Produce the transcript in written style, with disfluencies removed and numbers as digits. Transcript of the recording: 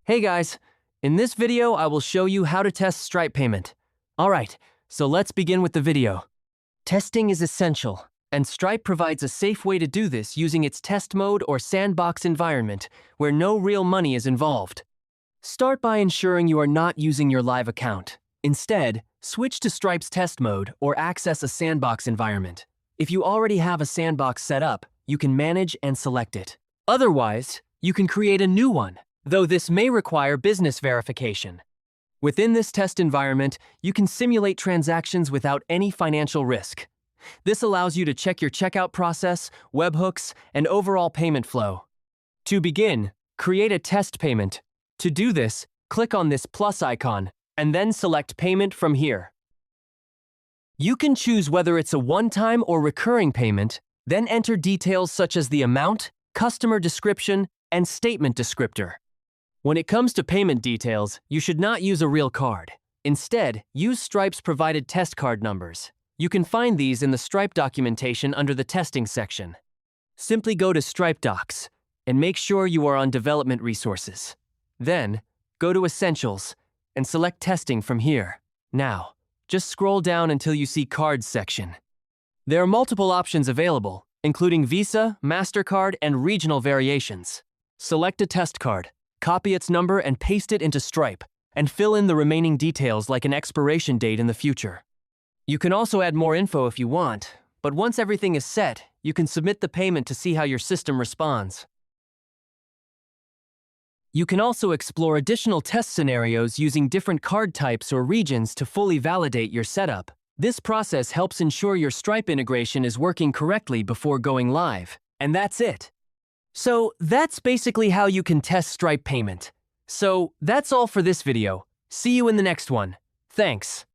Hey guys, in this video I will show you how to test Stripe payment. Alright, so let's begin with the video. Testing is essential, and Stripe provides a safe way to do this using its test mode or sandbox environment where no real money is involved. Start by ensuring you are not using your live account. Instead, switch to Stripe's test mode or access a sandbox environment. If you already have a sandbox set up, you can manage and select it. Otherwise, you can create a new one, though this may require business verification. Within this test environment, you can simulate transactions without any financial risk. This allows you to check your checkout process, webhooks, and overall payment flow. To begin, create a test payment. To do this, click on this plus icon, and then select Payment from here. You can choose whether it's a one-time or recurring payment, then enter details such as the amount, customer description, and statement descriptor. When it comes to payment details, you should not use a real card. Instead, use Stripe's provided test card numbers. You can find these in the Stripe documentation under the testing section. Simply go to Stripe Docs and make sure you are on Development Resources. Then, go to Essentials and select Testing from here. Now, just scroll down until you see Cards section. There are multiple options available, including Visa, MasterCard, and regional variations. Select a test card. Copy its number and paste it into Stripe, and fill in the remaining details like an expiration date in the future. You can also add more info if you want, but once everything is set, you can submit the payment to see how your system responds. You can also explore additional test scenarios using different card types or regions to fully validate your setup. This process helps ensure your Stripe integration is working correctly before going live. And that's it. So that's basically how you can test Stripe payment. So that's all for this video. See you in the next one. Thanks.